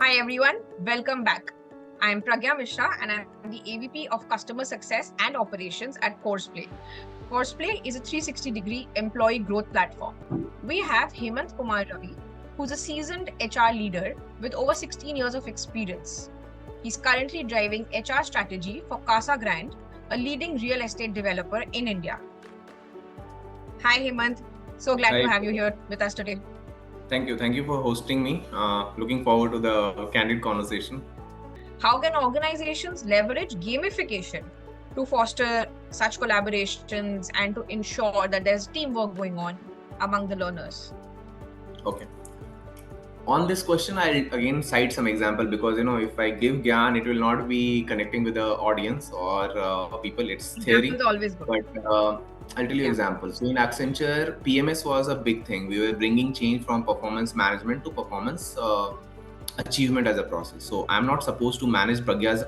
Hi everyone, welcome back. I am Pragya Mishra and I'm the AVP of Customer Success and Operations at Courseplay. Courseplay is a 360-degree employee growth platform. We have Hemant Kumar Ravi, who's a seasoned HR leader with over 16 years of experience. He's currently driving HR strategy for Casa Grande, a leading real estate developer in India. Hi Hemant, so glad to Hi. have you here with us today. Thank you. Thank you for hosting me. Looking forward to the candid conversation. How can organizations leverage gamification to foster such collaborations and to ensure that there's teamwork going on among the learners? Okay. On this question, I'll again cite some example because if I give Gyan, it will not be connecting with the audience or people. It's theory. Examples always good. But I'll tell you examples. So in Accenture, PMS was a big thing. We were bringing change from performance management to performance achievement as a process. So I'm not supposed to manage Pragya's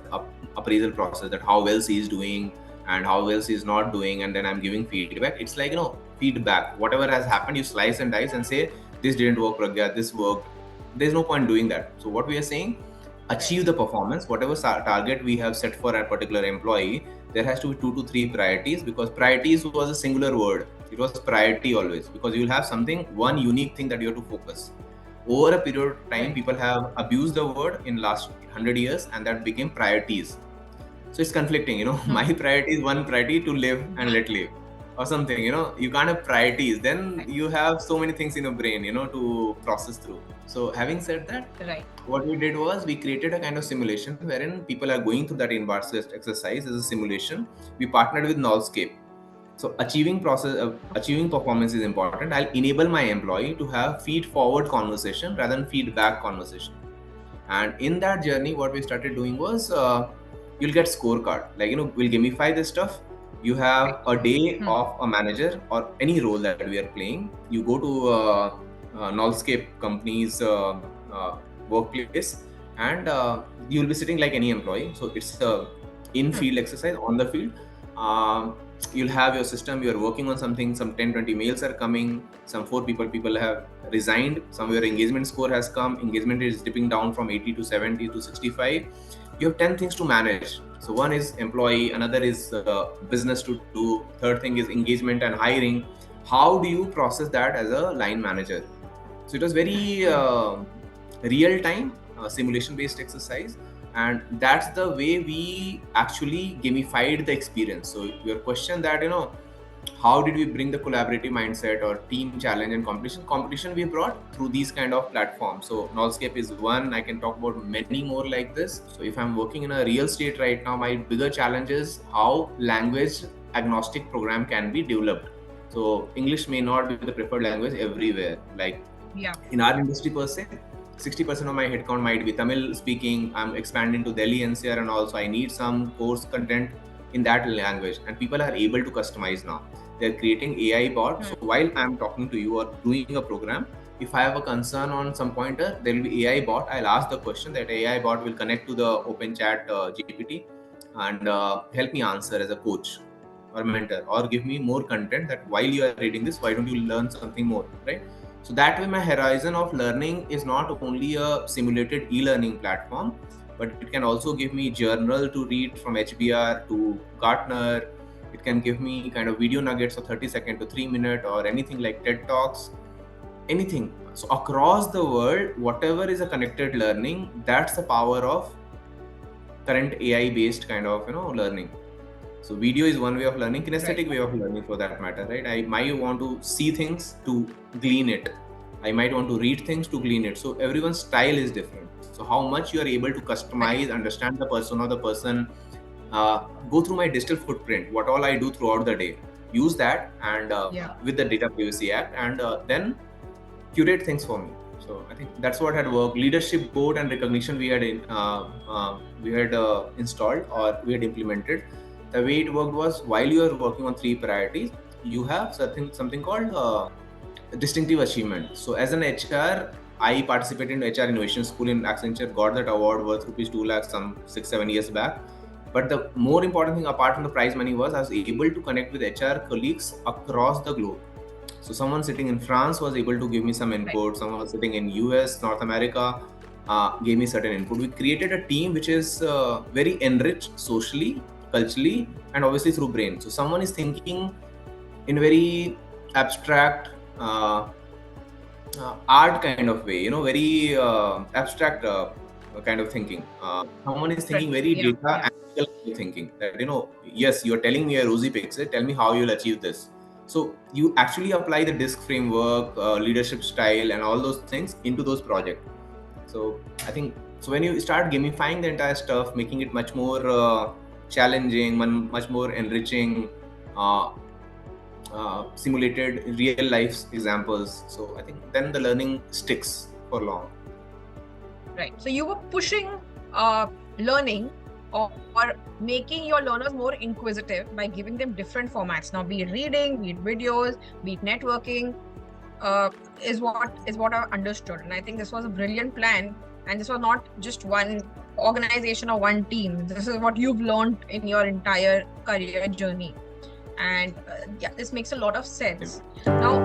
appraisal process, that how well she is doing and how well she is not doing, and then I'm giving feedback. It's like feedback. Whatever has happened, you slice and dice and say this didn't work, Pragya, this worked. There's no point doing that. So what we are saying, achieve the performance, whatever target we have set for a particular employee. There has to be 2 to 3 priorities, because priorities was a singular word. It was priority always, because you will have something, one unique thing that you have to focus. Over a period of time, people have abused the word in last 100 years, and that became priorities. So it's conflicting, my priority is one priority, to live and let live, or something, you can't have priorities. Then you have so many things in your brain, to process through. So having said that, what we did was we created a kind of simulation wherein people are going through that immersive exercise as a simulation. We partnered with Nullscape. So achieving performance is important. I'll enable my employee to have feed-forward conversation rather than feedback conversation. And in that journey, what we started doing was you'll get scorecard. Like, we'll gamify this stuff. You have a day of a manager or any role that we are playing. You go to Nullscape company's workplace, and you'll be sitting like any employee. So it's a in-field exercise, on the field. You'll have your system, you're working on something, some 10-20 mails are coming, some 4 people have resigned, some of your engagement score has come, engagement is dipping down from 80 to 70 to 65. You have 10 things to manage. So one is employee, another is business to do, third thing is engagement and hiring. How do you process that as a line manager? So it was very real time simulation based exercise. And that's the way we actually gamified the experience. So your question that, how did we bring the collaborative mindset or team challenge and competition we brought through these kind of platforms. So Nullscape is one. I can talk about many more like this. So if I'm working in a real estate right now, my bigger challenge is how language agnostic program can be developed. So English may not be the preferred language everywhere. Like in our industry per se, 60% of my headcount might be Tamil speaking. I'm expanding to Delhi NCR, and also I need some course content in that language. And people are able to customize now. They're creating AI bot. So while I'm talking to you or doing a program, if I have a concern on some pointer, there will be AI bot. I'll ask the question. That AI bot will connect to the open chat GPT and help me answer as a coach or mentor, or give me more content that while you are reading this, why don't you learn something more, right? So that way my horizon of learning is not only a simulated e-learning platform, but it can also give me journal to read from HBR to Gartner. It can give me kind of video nuggets of 30 seconds to 3 minutes or anything like TED Talks, anything. So across the world, whatever is a connected learning, that's the power of current AI based kind of, learning. So video is one way of learning, kinesthetic way of learning for that matter, right? I might want to see things to glean it. I might want to read things to glean it. So everyone's style is different. So how much you are able to customize, understand the persona of the person, go through my digital footprint, what all I do throughout the day, use that and with the Data Privacy Act, and then curate things for me. So I think that's what had worked. Leadership board and recognition we had installed or we had implemented. The way it worked was, while you are working on 3 priorities, you have something called distinctive achievement. So as an HR, I participated in HR Innovation School in Accenture, got that award worth rupees 2 lakhs some 6-7 years back. But the more important thing apart from the prize money was I was able to connect with HR colleagues across the globe. So someone sitting in France was able to give me some input, someone was sitting in US, North America, gave me certain input. We created a team which is very enriched socially, culturally, and obviously through brain. So someone is thinking in a very abstract art kind of way, very abstract kind of thinking. Someone is thinking very data analytical thinking, that yes, you're telling me a rosy picture, tell me how you'll achieve this. So you actually apply the DISC framework, leadership style, and all those things into those projects. So I think, so when you start gamifying the entire stuff, making it much more challenging, much more enriching, simulated real life examples, so I think then the learning sticks for long. Right. So you were pushing learning or making your learners more inquisitive by giving them different formats. Now, be it reading, be it videos, be it networking, is what I've understood. And I think this was a brilliant plan. And this was not just one organization or one team. This is what you've learned in your entire career journey. And this makes a lot of sense. Now,